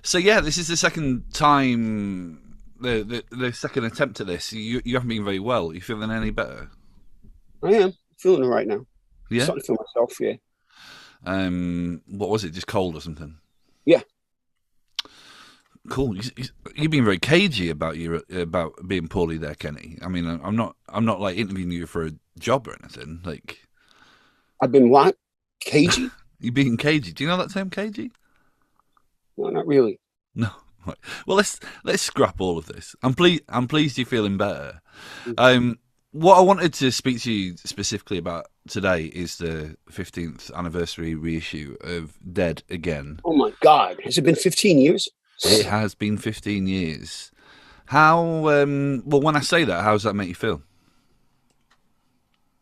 So yeah, this is the second time, the second attempt at this. You haven't been very well. You feeling any better? I am feeling it right now. Yeah. Starting to feel myself. Yeah. What was it? Just cold or something? Yeah. Cool. You've been very cagey about about being poorly there, Kenny. I mean, I'm not like interviewing you for a job or anything. Like I've been what? Cagey? you're being cagey. Do you know that term, cagey? No, not really. No. Right. Well, let's scrap all of this. I'm pleased you're feeling better. Mhm. Um, what I wanted to speak to you specifically about today is the 15th anniversary reissue of Dead Again. Oh my God. Has it been 15 years? It has been 15 years. How, well, when I say that, how does that make you feel?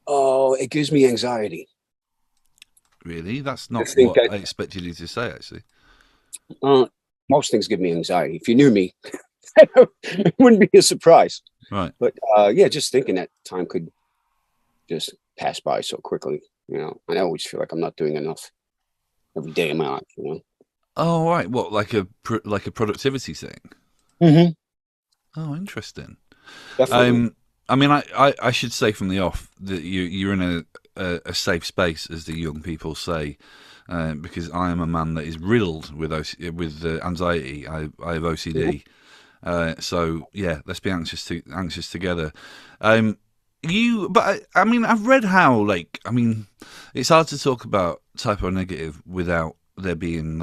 Oh, it gives me anxiety. Really? That's I not think what that I expected you to say, actually. uh, most things give me anxiety. If you knew me, it wouldn't be a surprise. Right. But yeah, just thinking that time could just pass by so quickly. And I always feel like I'm not doing enough every day of my life. Oh, right. What, like like a productivity thing? Mm-hmm. Oh, interesting. Definitely. Um, I mean, I should say from the off that you're in a safe space, as the young people say, because I am a man that is riddled with anxiety. I have Mhm. OCD. So yeah, let's be anxious together. Um, but I mean, I've read how I mean, it's hard to talk about typo negative without there being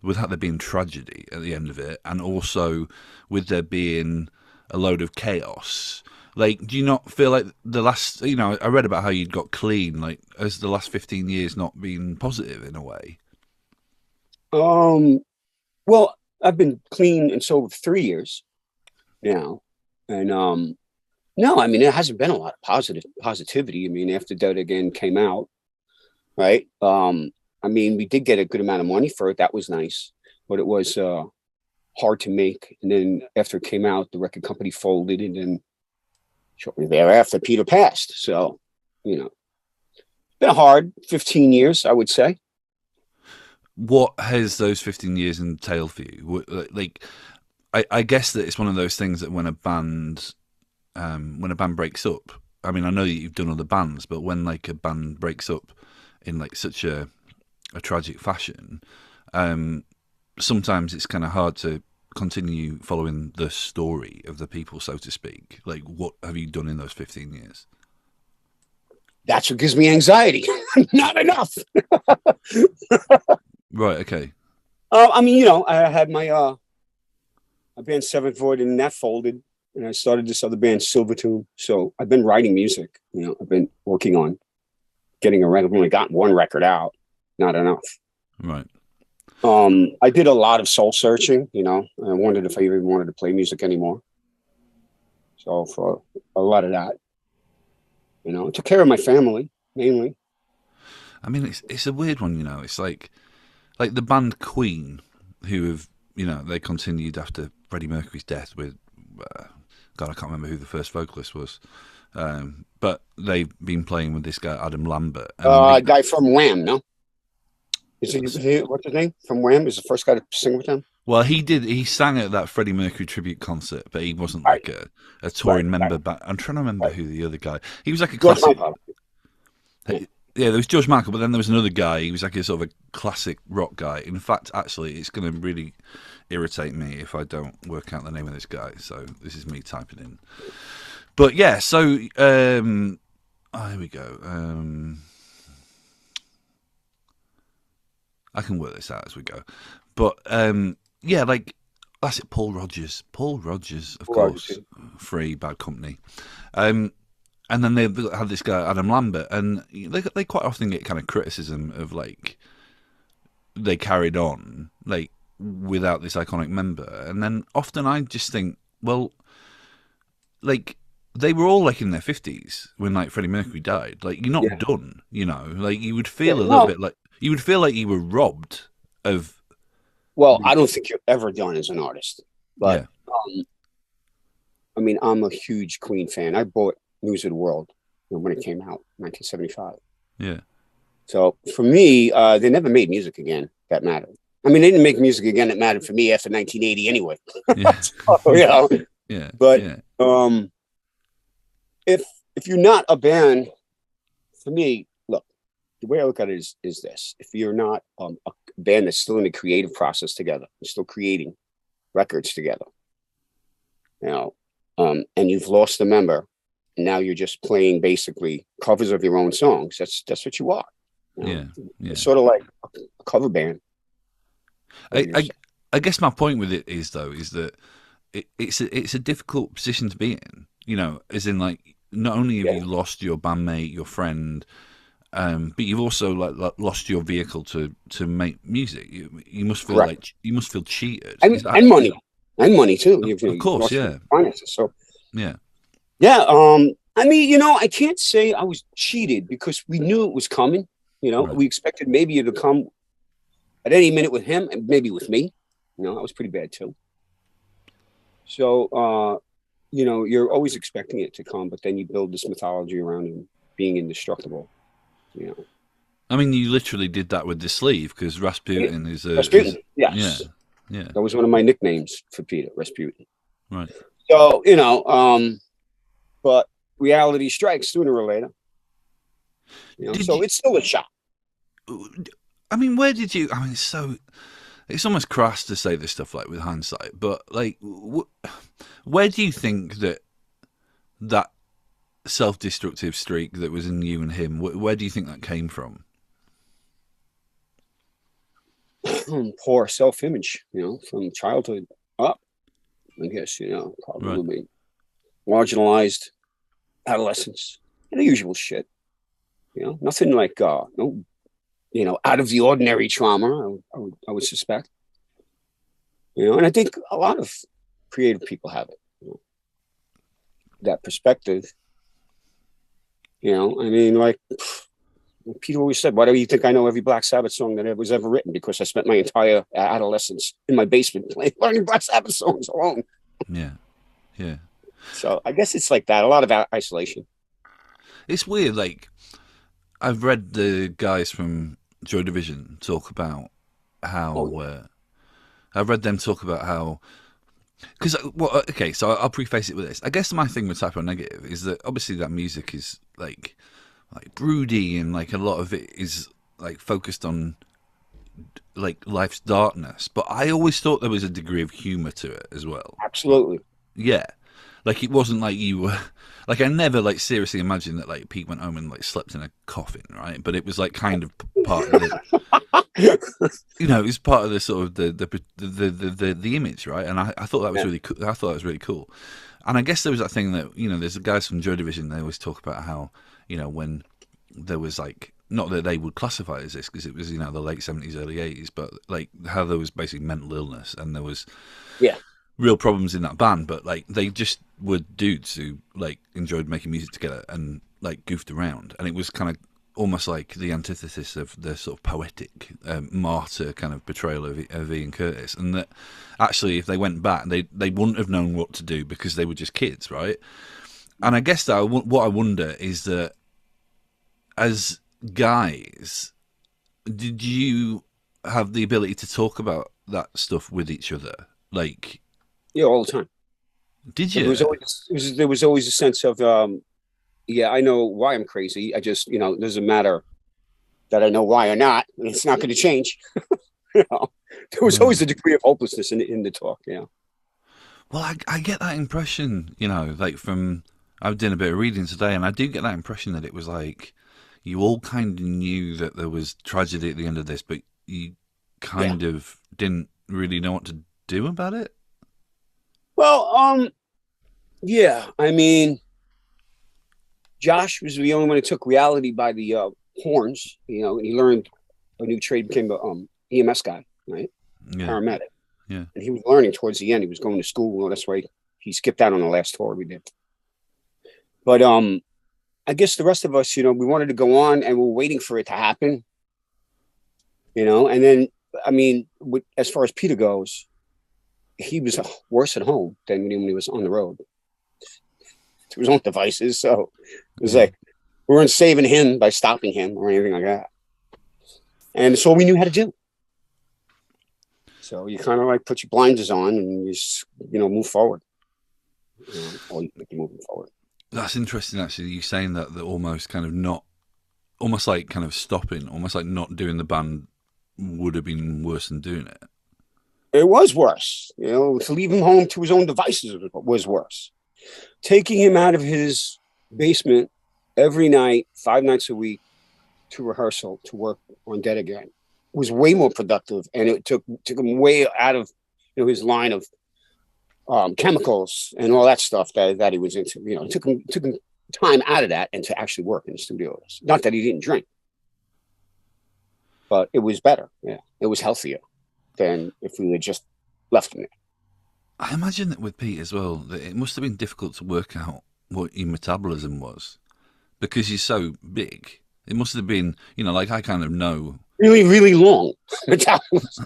without there being tragedy at the end of it, and also with there being a load of chaos. Like, do you not feel like the last? I read about how you'd got clean. Like, has the last 15 years not been positive in a way? Um, well, I've been clean and sober for 3 years now. And no, I mean it hasn't been a lot of positivity. I mean, after Dead Again came out, right? I mean, we did get a good amount of money for it. That was nice, but it was hard to make. And then after it came out, the record company folded, and then shortly thereafter, Peter passed. So, it's been a hard 15 years, I would say. What has those 15 years entailed for you? Like, I guess that it's one of those things that when a band breaks up. I mean, I know that you've done other bands, but when like a band breaks up in like such a tragic fashion, um, sometimes it's kind of hard to continue following the story of the people, so to speak. Like, what have you done in those 15 years? That's what gives me anxiety. Not enough. Right. Okay. I mean, I had my band Seventh Void, and that folded, and I started this other band, Silvertune. So I've been writing music. I've been working on getting a record. I've only got one record out. Not enough. Right. I did a lot of soul searching. I wondered if I even wanted to play music anymore. So for a lot of that, I took care of my family mainly. I mean, it's a weird one. It's like the band Queen, who have they continued after Freddie Mercury's death with God, I can't remember who the first vocalist was, but they've been playing with this guy Adam Lambert, and Guy from Wham, no? What's his name? From Wham is the first guy to sing with them. well, he sang at that Freddie Mercury tribute concert, but he wasn't Right, like a right, touring right, member. But I'm trying to remember right. who the other guy. He was like a George classic. Michael. Yeah. Yeah, there was George Michael, but then there was another guy. He was like a sort of a classic rock guy. In fact, actually, it's going to really irritate me if I don't work out the name of this guy. So this is me typing in. But yeah, so here we go. I can work this out as we go. But yeah, like that's it. Paul Rogers. Paul Rogers, of course. Free Bad Company. Um, and then they had this guy Adam Lambert, and they quite often get kind of criticism of like they carried on like without this iconic member, and then often I just think, well, like they were all like in their 50s when like Freddie Mercury died. Like you're not Yeah. done, Like you would Yeah. feel a little No, bit like you were robbed of. well, I don't think you're ever done as an artist. But Yeah, I mean, I'm a huge Queen fan. I bought News of the World when it came out, 1975. yeah, So for me, they never made music again that mattered. I mean, they didn't make music again that mattered for me after 1980 anyway. Yeah. Yeah. But yeah. If you're not a band, for me, look, the way I look at it is this: if you're not a band that's still in the creative process together, still creating records together, and you've lost a member, and now you're just playing basically covers of your own songs. That's what you are. Yeah. It's sort of like a cover band. I guess my point with it is that it's a difficult position to be in, as in like not only have you lost your bandmate, your friend, but you've also lost your vehicle to make music. You must feel you must feel cheated, and money too. Of course, yeah. Finances, so yeah. I mean, I can't say I was cheated because we knew it was coming. Right. We expected maybe it to come at any minute with him and maybe with me. That was pretty bad too. So, you're always expecting it to come, but then you build this mythology around him being indestructible. I mean, you literally did that with the sleeve because Rasputin is a... Rasputin, yes. Yeah. That was one of my nicknames for Peter, Rasputin. Right. So, but reality strikes sooner or later. So it's still a shot. I mean, where did you... I mean, it's almost crass to say this stuff like with hindsight, but like, where do you think that self-destructive streak that was in you and him, where do you think that came from? Poor self-image, from childhood up, I guess, probably right. Marginalized adolescence, the usual shit, nothing like, no, out of the ordinary trauma, I would suspect, and I think a lot of creative people have it, that perspective. I mean, like Peter always said, why do you think I know every Black Sabbath song that was ever written? Because I spent my entire adolescence in my basement learning Black Sabbath songs alone. Yeah. So I guess it's like that. A lot of isolation. It's weird. Like, I've read the guys from Joy Division talk about how... I've read them talk about how... Because, okay, so I'll preface it with this. I guess my thing with Typo Negative is that obviously that music is like broody, and like a lot of it is like focused on like life's darkness. But I always thought there was a degree of humor to it as well. Absolutely. Yeah. Like, it wasn't like you were... Like, I never, like, seriously imagined that, like, Pete went home and, like, slept in a coffin, right? But it was, like, kind of part of the... it was part of the sort of the image, right? And I thought that was really cool. I thought that was really cool. And I guess there was that thing that, there's the guys from Joy Division, they always talk about how, when there was, like... Not that they would classify it as this, because it was, the late 70s, early 80s, but, like, how there was basically mental illness, and there was... Yeah. Real problems in that band, but like they just were dudes who like enjoyed making music together and like goofed around, and it was kind of almost like the antithesis of the sort of poetic martyr kind of portrayal of Ian Curtis, and that actually if they went back they wouldn't have known what to do because they were just kids, right? And I guess that what I wonder is that as guys, did you have the ability to talk about that stuff with each other, like? Yeah, all the time. Did you? There was always a sense of, I know why I'm crazy. I just, it doesn't matter that I know why or not. It's not going to change. There was always a degree of hopelessness in the talk. Yeah. Well, I get that impression, like from I've done a bit of reading today, and I do get that impression that it was like you all kind of knew that there was tragedy at the end of this, but you kind of didn't really know what to do about it. Well, yeah, I mean, Josh was the only one who took reality by the horns, and he learned a new trade, became a EMS guy, right? Yeah. Paramedic. Yeah. And he was learning towards the end. He was going to school. That's why he skipped out on the last tour we did. But I guess the rest of us, we wanted to go on, and we were waiting for it to happen, and then, I mean, as far as Peter goes, he was worse at home than when he was on the road to his own devices. So it was like, we weren't saving him by stopping him or anything like that. And so we knew how to do. So you kind of like put your blinders on and you move forward. Or you keep moving forward. That's interesting, actually. You saying that almost kind of not, almost like kind of stopping, almost like not doing the band would have been worse than doing it. It was worse. To leave him home to his own devices was worse. Taking him out of his basement every night, 5 nights a week, to rehearsal, to work on Dead Again, was way more productive, and it took him way out of his line of chemicals and all that stuff that he was into. It took him time out of that and to actually work in the studios. Not that he didn't drink, but it was better. Yeah, it was healthier than if we had just left him there. I imagine that with Pete as well, that it must have been difficult to work out what your metabolism was, because he's so big. It must have been, like I kind of know. Really, really long metabolism.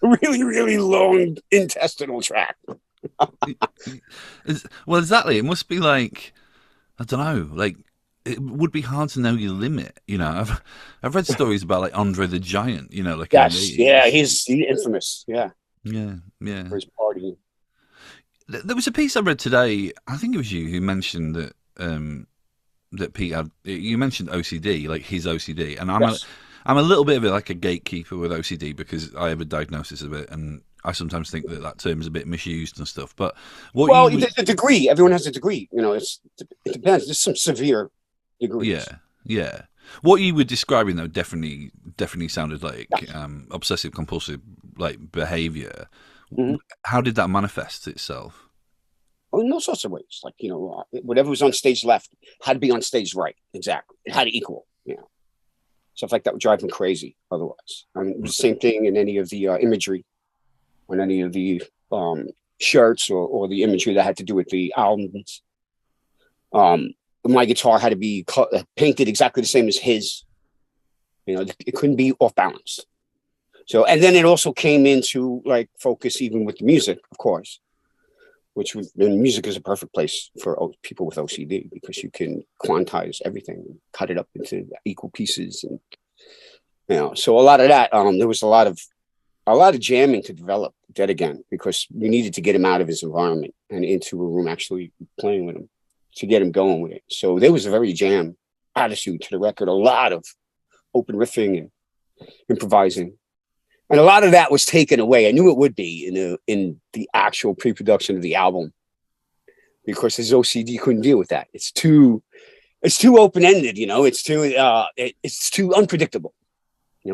Really, really long intestinal tract. Well, exactly. It must be like, I don't know, like it would be hard to know your limit. I've read stories about like Andre the Giant. Like yes, yeah, he's infamous. Yeah. For his party. There was a piece I read today. I think it was you who mentioned that that Pete had. You mentioned OCD, like his OCD, and I'm a little bit of like a gatekeeper with OCD because I have a diagnosis of it, and I sometimes think that term is a bit misused and stuff. But the degree, everyone has a degree. It depends. There's some severe degrees. Yeah. What you were describing though definitely sounded like obsessive compulsive like behavior. Mm-hmm. How did that manifest itself? In all sorts of ways. Like, whatever was on stage left had to be on stage right. Exactly. It had to equal. Stuff like that would drive him crazy otherwise. I mean, it was the same thing in any of the imagery, on any of the shirts or the imagery that had to do with the albums. My guitar had to be painted exactly the same as his. It couldn't be off balance. So, and then it also came into like focus even with the music, of course, and music is a perfect place for people with OCD because you can quantize everything, and cut it up into equal pieces, and so a lot of that. There was a lot of jamming to develop Dead Again because we needed to get him out of his environment and into a room actually playing with him to get him going with it. So there was a very jam attitude to the record, a lot of open riffing and improvising. And a lot of that was taken away. I knew it would be in the actual pre-production of the album because his OCD couldn't deal with that. It's too open-ended, it's too unpredictable.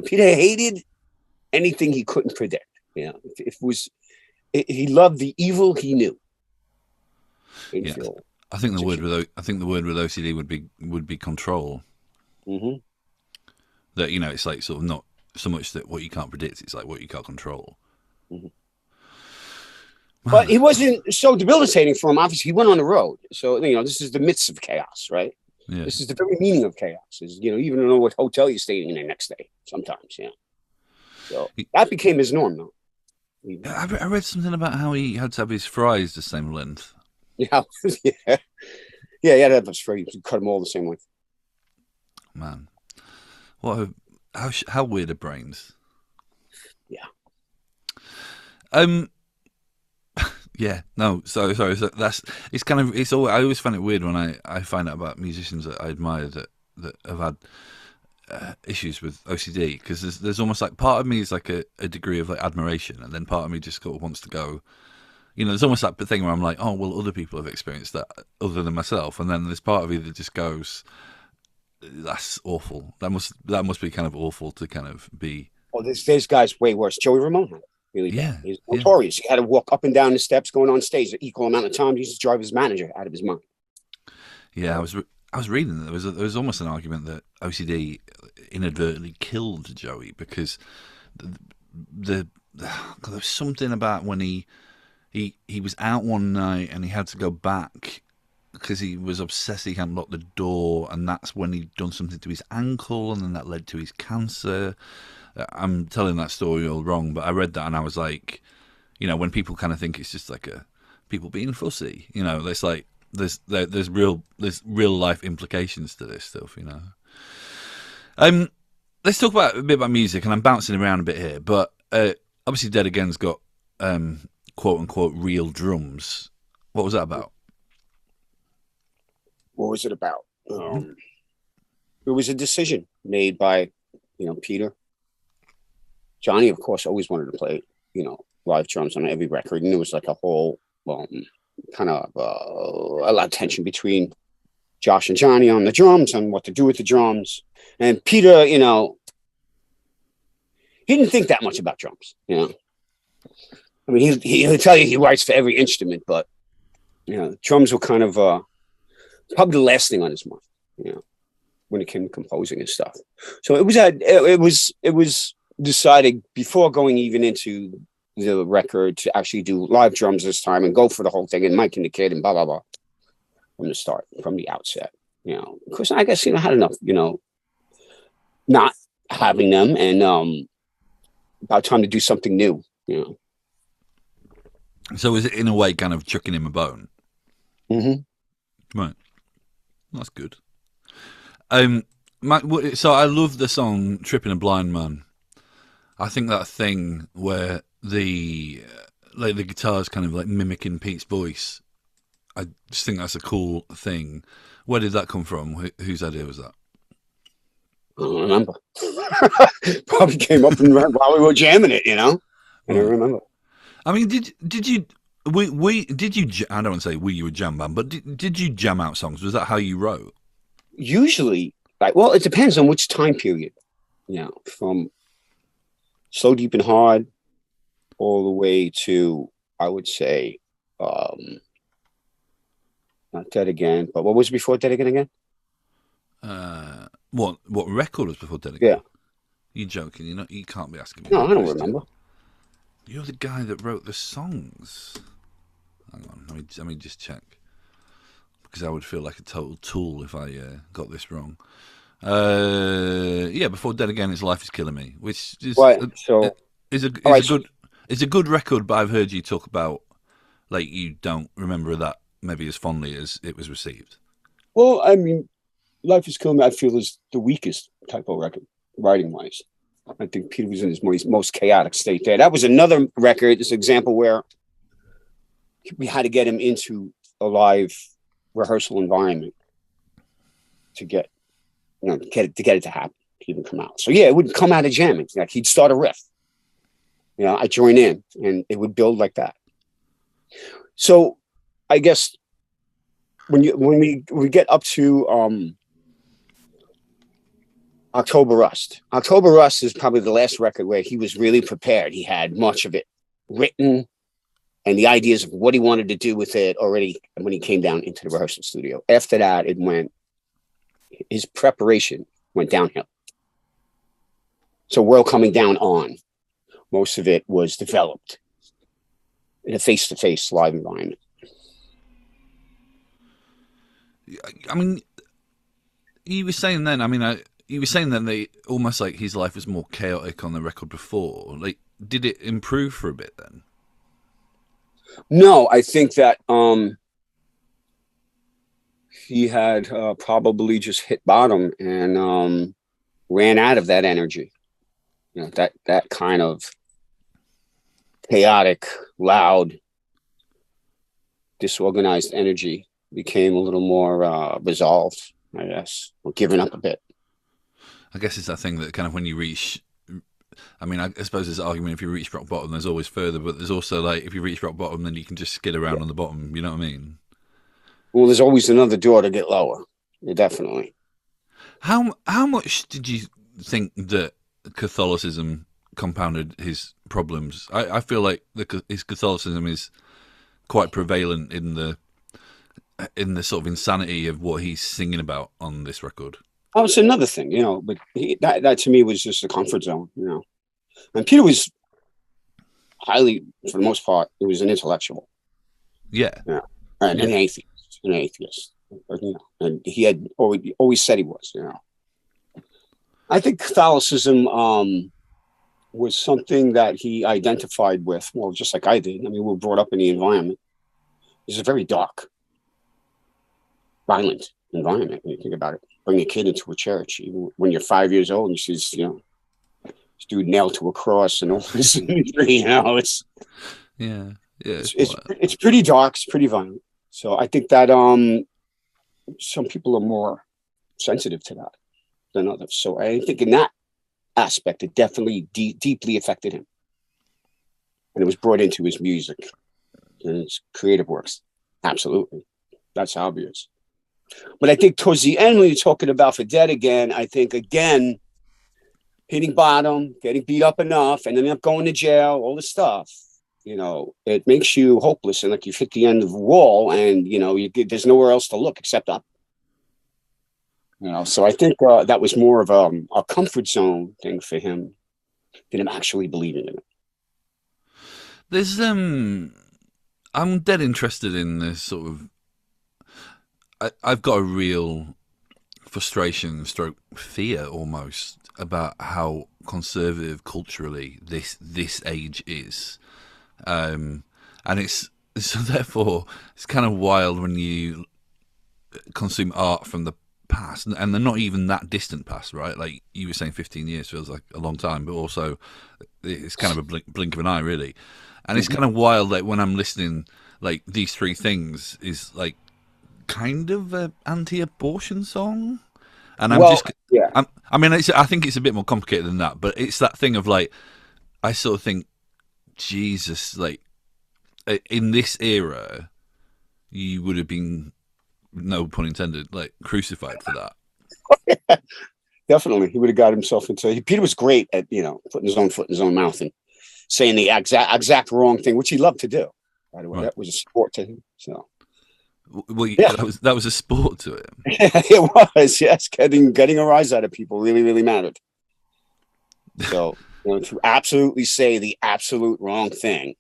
Peter hated anything he couldn't predict. He loved the evil he knew. I think the word with OCD would be control. Mm-hmm. That it's like sort of not so much that what you can't predict, it's like what you can't control. Mm-hmm. But he wasn't so debilitating for him. Obviously, he went on the road. So, this is the midst of chaos, right? Yeah. This is the very meaning of chaos. Is, you even know what hotel you're staying in the next day sometimes, So that became his norm, though. I read something about how he had to have his fries the same length. Yeah. Yeah, he had to have his fries. He cut them all the same length. Man. How weird are brains? Yeah. Yeah. No. Sorry. So it's kind of it's all. I always find it weird when I find out about musicians that I admire that have had issues with OCD because there's almost like part of me is like a degree of like admiration, and then part of me just sort of wants to go. There's almost that thing where I'm like, oh well, other people have experienced that other than myself, and then there's part of me that just goes. That's awful. That must be kind of awful to kind of be. Oh, there's guys way worse. Joey Ramone had it really bad. He's notorious. He had to walk up and down the steps going on stage an equal amount of time. He used to drive his manager out of his mind. Yeah, I was reading that there was almost an argument that OCD inadvertently killed Joey because there was something about when he was out one night and he had to go back. Because he was obsessed, he hadn't locked the door, and that's when he'd done something to his ankle, and then that led to his cancer. I'm telling that story all wrong, but I read that and I was like, when people kind of think it's just like people being fussy, it's like there's real life implications to this stuff, Let's talk a bit about music, and I'm bouncing around a bit here, but obviously Dead Again's got quote unquote real drums. What was that about? What was it about? It was a decision made by, Peter. Johnny, of course, always wanted to play, live drums on every record, and it was like a whole kind of a lot of tension between Josh and Johnny on the drums and what to do with the drums. And Peter, he didn't think that much about drums. I mean, he'll tell you he writes for every instrument, but drums were kind of probably the last thing on his mind. When it came to composing and stuff. So it was decided before going even into the record to actually do live drums this time and go for the whole thing and Mike and the Kid and blah blah blah from the start, from the outset. Because I guess had enough, not having them, and about time to do something new. So is it in a way kind of chucking him a bone? Mm-hmm. Right, that's good. So I love the song "Tripping a Blind Man." I think that thing where the guitar's kind of like mimicking Pete's voice. I just think that's a cool thing. Where did that come from? Whose idea was that? I don't remember. Probably came up while we were jamming it, I don't remember. I mean, did you? Did you? I don't want to say you were a jam band, but did you jam out songs? Was that how you wrote? Usually, it depends on which time period. From Slow, Deep, and Hard all the way to, I would say, not Dead Again, but what was before Dead Again? What record was before Dead Again? Yeah. You joking? You can't be asking me. No, I don't remember. You're the guy that wrote the songs. Hang on, let me just check. Because I would feel like a total tool if I got this wrong. Before Dead Again, it's Life Is Killing Me, which is a good record. But I've heard you talk about you don't remember that maybe as fondly as it was received. Well, I mean, Life Is Killing Me, I feel, is the weakest type of record, writing wise. I think Peter was in his most chaotic state there. That was another record. It's an example where we had to get him into a live rehearsal environment to get it to happen, to even come out. So it wouldn't come out of jamming. Like he'd start a riff, I'd join in, and it would build like that. So I guess when we get up to October Rust is probably the last record where he was really prepared. He had much of it written and the ideas of what he wanted to do with it already when he came down into the rehearsal studio. After that, his preparation went downhill. So World Coming Down On, most of it was developed in a face-to-face live environment. I mean, you were saying then, that almost like his life was more chaotic on the record before. Did it improve for a bit then? No, I think that he had probably just hit bottom and ran out of that energy. That kind of chaotic, loud, disorganized energy became a little more resolved, I guess, or given up a bit. I guess it's that thing that kind of when you reach, I suppose there's an argument if you reach rock bottom, there's always further, but there's also if you reach rock bottom, then you can just skid around on the bottom. You know what I mean? Well, there's always another door to get lower. Definitely. How much did you think that Catholicism compounded his problems? I feel like his Catholicism is quite prevalent in the sort of insanity of what he's singing about on this record. Oh, it's another thing, but that to me was just a comfort zone, And Peter was highly, for the most part, he was an intellectual. Yeah. And an atheist. And he had always said he was, I think Catholicism was something that he identified with, well, just like I did. I mean, we were brought up in the environment. It's a very dark, violent environment when you think about it. Bring a kid into a church, even when you're 5 years old, and she's dude nailed to a cross and all this imagery. You know, it's pretty dark. It's pretty violent. So I think that some people are more sensitive to that than others. So I think in that aspect, it definitely deeply affected him, and it was brought into his music and his creative works. Absolutely, that's obvious. But I think towards the end, when you're talking about For Dead again, I think again, hitting bottom, getting beat up enough, and then up going to jail, all this stuff, you know, it makes you hopeless and like you've hit the end of the wall, and you know, there's nowhere else to look except up. You know, so I think that was more of a comfort zone thing for him than him actually believing in it. There's I'm dead interested in this sort of. I've got a real frustration, stroke fear almost, about how conservative culturally this age is, and it's so therefore it's kind of wild when you consume art from the past, and they're not even that distant past, right? Like you were saying, 15 years feels like a long time, but also it's kind of a blink of an eye, really. And it's kind of wild that when I'm listening, like These Three Things is like kind of an anti-abortion song, and I think it's a bit more complicated than that, but it's that thing of like, I sort of think, Jesus, like in this era, you would have been, no pun intended, like crucified for that. Definitely, he would have got himself into. Peter was great at, you know, putting his own foot in his own mouth and saying the exact wrong thing, which he loved to do. By the way, That was a sport to him. So, well, that was a sport to him. It was, yes. Getting a rise out of people really, really mattered. So, you know, to absolutely say the absolute wrong thing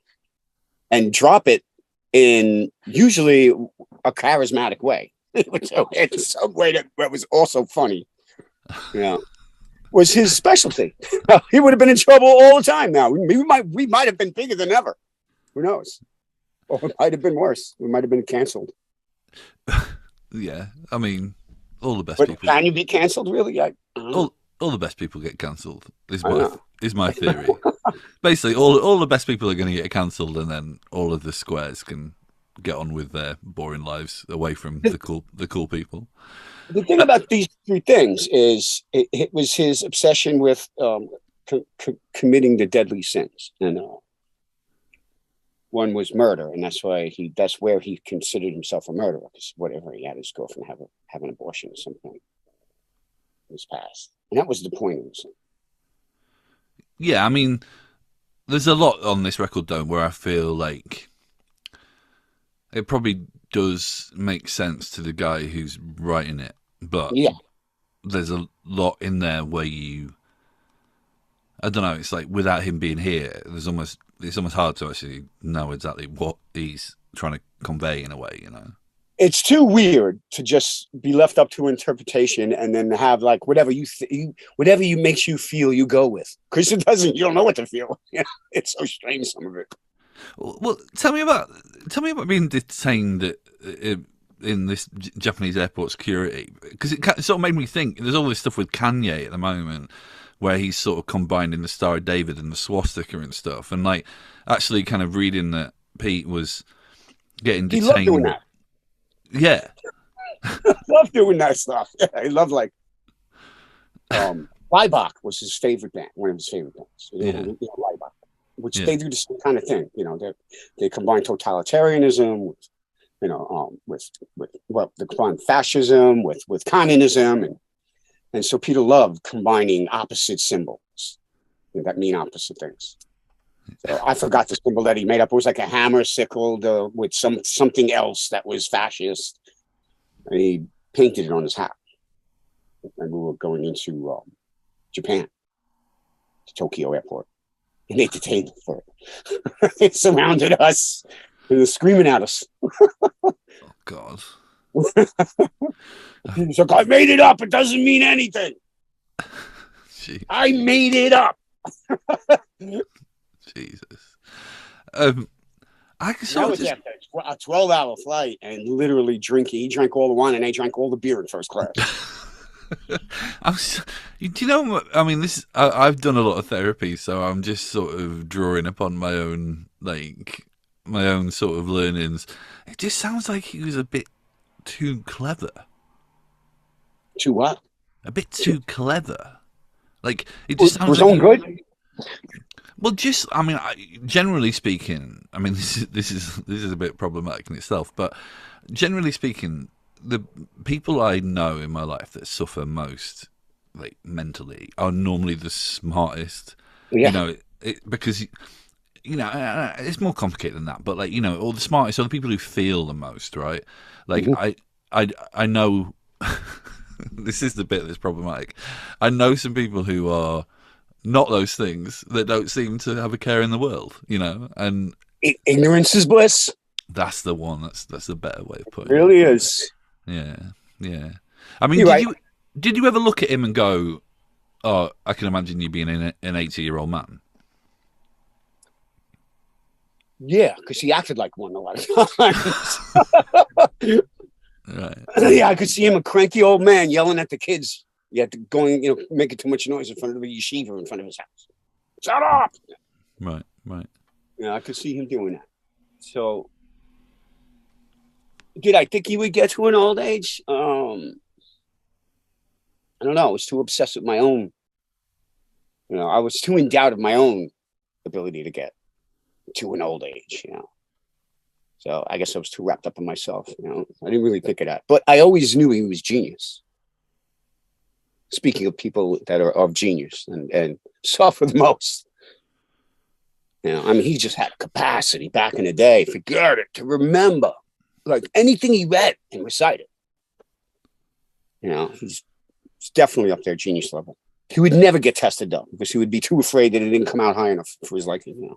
and drop it in usually a charismatic way, in some way that was also funny. Yeah, was his specialty. He would have been in trouble all the time. Now we might have been bigger than ever. Who knows? Or it might have been worse. We might have been canceled. Yeah, I mean, all the best but people. Can you be canceled? Really? All the best people get cancelled. Is my theory. Basically, all the best people are going to get cancelled, and then all of the squares can get on with their boring lives away from the cool people. The thing about These Three Things is it was his obsession with committing the deadly sins, and one was murder, and that's where he considered himself a murderer, because whatever, he had his girlfriend have an abortion at some point in his past, and that was the point of it. Yeah, I mean, there's a lot on this record, though, where I feel like it probably does make sense to the guy who's writing it, but there's a lot in there where I don't know, it's like without him being here, it's almost hard to actually know exactly what he's trying to convey in a way, you know? It's too weird to just be left up to interpretation and then have like whatever makes you feel, you go with. Because it doesn't, you don't know what to feel. It's so strange, some of it. Well, tell me about being detained in this Japanese airport security, because it sort of made me think. There's all this stuff with Kanye at the moment, where he's sort of combining the Star of David and the swastika and stuff, and like actually kind of reading that Pete was getting detained. He loved doing that. Yeah, love doing that stuff. Yeah, he loved like Leibach was his favorite band, one of his favorite bands. Leibach. Which they do the same kind of thing, you know. They combine totalitarianism with they combine fascism with communism, and so Peter loved combining opposite symbols that mean opposite things. So I forgot the symbol that he made up. It was like a hammer sickle with something else that was fascist, and he painted it on his hat. And we were going into Japan, to Tokyo Airport. And they detained him for it. They surrounded us and were screaming at us. Oh, God. He's like, I made it up. It doesn't mean anything. Jeez. I made it up. Jesus. That was after a 12-hour flight and literally drinking. He drank all the wine and I drank all the beer in first class. Do you know what? I mean, I've done a lot of therapy, so I'm just sort of drawing upon my own, my own sort of learnings. It just sounds like he was a bit too clever. Too what? A bit too clever. Like, it just sounds was like on good. Well, I mean, generally speaking, I mean, this is a bit problematic in itself, but generally speaking, the people I know in my life that suffer most, like mentally, are normally the smartest. Yeah. You know, because it's more complicated than that. But like, all the smartest are the people who feel the most, right? Like I know. This is the bit that's problematic. I know some people who are not those things that don't seem to have a care in the world, and ignorance is bliss. That's the one. That's a better way of putting it. Really is. Yeah. I mean, did you ever look at him and go, "Oh, I can imagine you being an 80-year-old man"? Yeah, because he acted like one a lot of times. Right. Yeah, I could see him, a cranky old man yelling at the kids. You had to making too much noise in front of the yeshiva in front of his house. Shut up! Right. Yeah, I could see him doing that. So, did I think he would get to an old age? I don't know. I was too obsessed with my own. I was too in doubt of my own ability to get to an old age. So I guess I was too wrapped up in myself. I didn't really think of that, but I always knew he was genius. Speaking of people that are of genius and suffer the most, I mean, he just had capacity back in the day. Forget it, to remember like anything he read and recited. He's definitely up there, genius level. He would never get tested though, because he would be too afraid that it didn't come out high enough for his liking.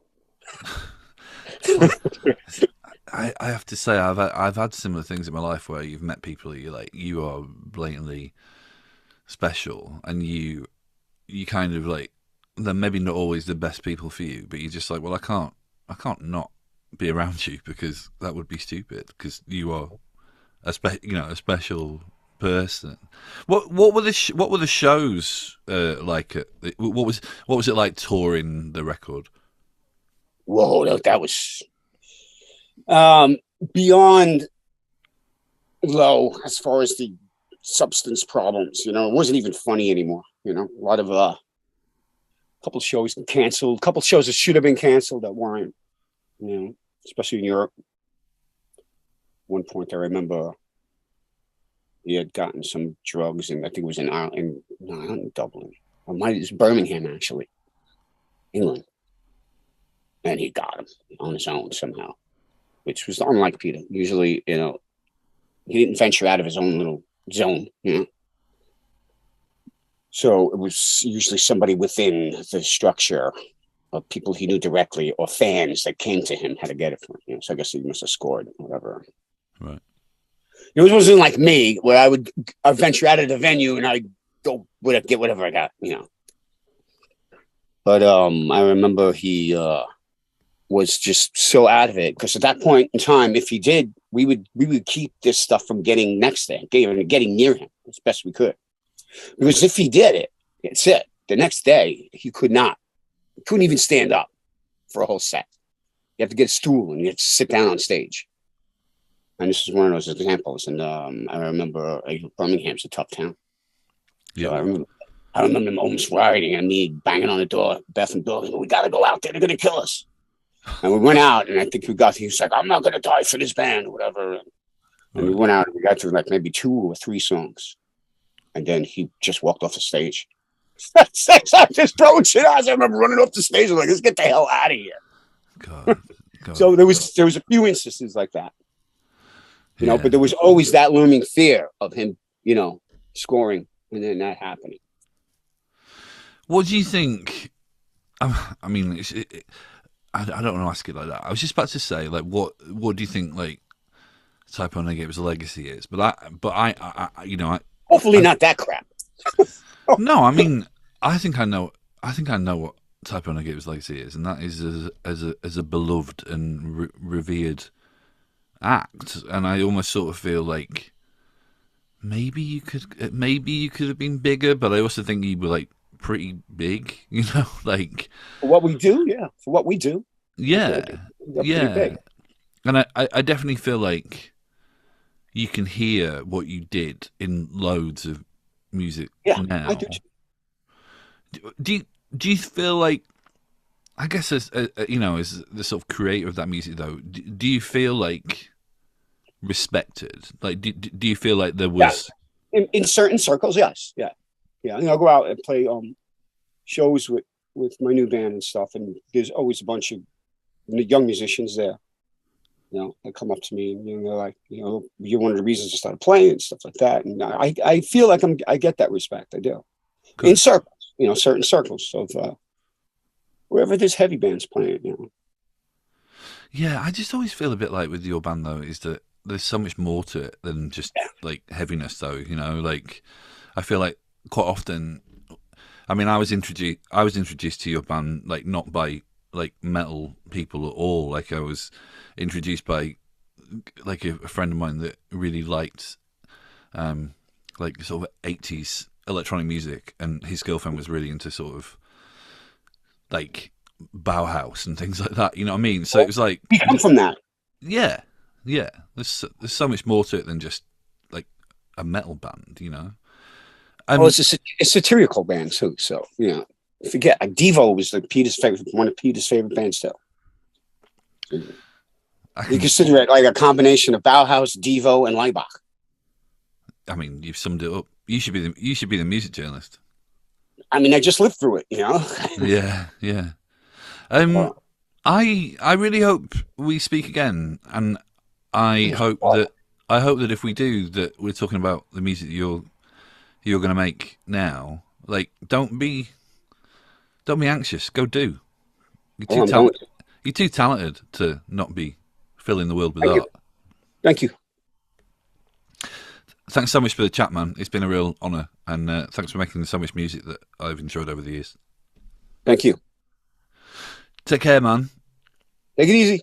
I have to say, I've had similar things in my life where you've met people you are blatantly special, and you kind of like, they're maybe not always the best people for you, but you're just like, well, I can't not be around you, because that would be stupid, because you are a special person. What were the shows like? What was it like touring the record? Whoa, that was beyond low as far as the substance problems. It wasn't even funny anymore. A lot of couple shows canceled, couple shows that should have been canceled that weren't. Especially in Europe. One point I remember he had gotten some drugs, and I think it was in Ireland, not in Dublin. It was Birmingham, actually, England. And he got him on his own somehow, which was unlike Peter. Usually, he didn't venture out of his own little zone, So it was usually somebody within the structure of people he knew directly, or fans that came to him had to get it from him. So I guess he must have scored, whatever. Right. It wasn't like me, where I venture out of the venue and I go get whatever I got, But I remember he was just so out of it, because at that point in time, if he did, we would keep this stuff from getting next day, getting near him as best we could. Because if he did it, it's it. The next day, he couldn't even stand up for a whole set. You have to get a stool and you have to sit down on stage. And this is one of those examples. And I remember Birmingham's a tough town. Yeah. So I remember him almost rioting and me banging on the door, Beth and Bill, we got to go out there. They're going to kill us. And we went out, and I think he was like, I'm not going to die for this band or whatever. And we went out, and we got to like maybe 2 or 3 songs. And then he just walked off the stage. Just throwing shit out. I remember running off the stage. I'm like, let's get the hell out of here. God. So there was a few instances like that. But there was always that looming fear of him, scoring and then that happening. What do you think? I mean, I don't want to ask it like that. I was just about to say, like, what do you think, like, Type O Negative's legacy is? But I hopefully not that crap. No, I mean, I think I know what Type O Negative's legacy is, and that is as a beloved and revered act. And I almost sort of feel like maybe you could have been bigger, but I also think you were like pretty big, like For what we do, yeah. For what we do, yeah, they're pretty big. And I definitely feel like you can hear what you did in loads of music now. I do. Do you feel like, I guess as as the sort of creator of that music though, do you feel like respected? Like do you feel like there was in certain circles? Yes, yeah. I'll go out and play shows with my new band and stuff, and there's always a bunch of young musicians there. They come up to me and they're like, you're one of the reasons I started playing and stuff like that. And I feel like I get that respect. I do. Good. In circles, certain circles of wherever there's heavy bands playing. Yeah, I just always feel a bit like with your band though is that there's so much more to it than just like heaviness though. Like I feel like quite often. I mean, I was introduced to your band like not by like metal people at all. Like I was introduced by like a friend of mine that really liked like sort of 80s electronic music, and his girlfriend was really into sort of like Bauhaus and things like that. You know what I mean? So it was like we come from that. Yeah. There's so much more to it than just like a metal band. It's a satirical band too. So forget Devo was one of Peter's favorite bands still. You consider it like a combination of Bauhaus, Devo, and Leibach. I mean, you've summed it up. You should be the music journalist. I mean, I just lived through it, Yeah. I really hope we speak again, and I hope that if we do, that we're talking about the music that you're going to make now. Like, don't be anxious. Go do. You're too talented to not be filling the world with art. Thank you. Thanks so much for the chat, man. It's been a real honour, and thanks for making so much music that I've enjoyed over the years. Thank you. Take care, man. Take it easy.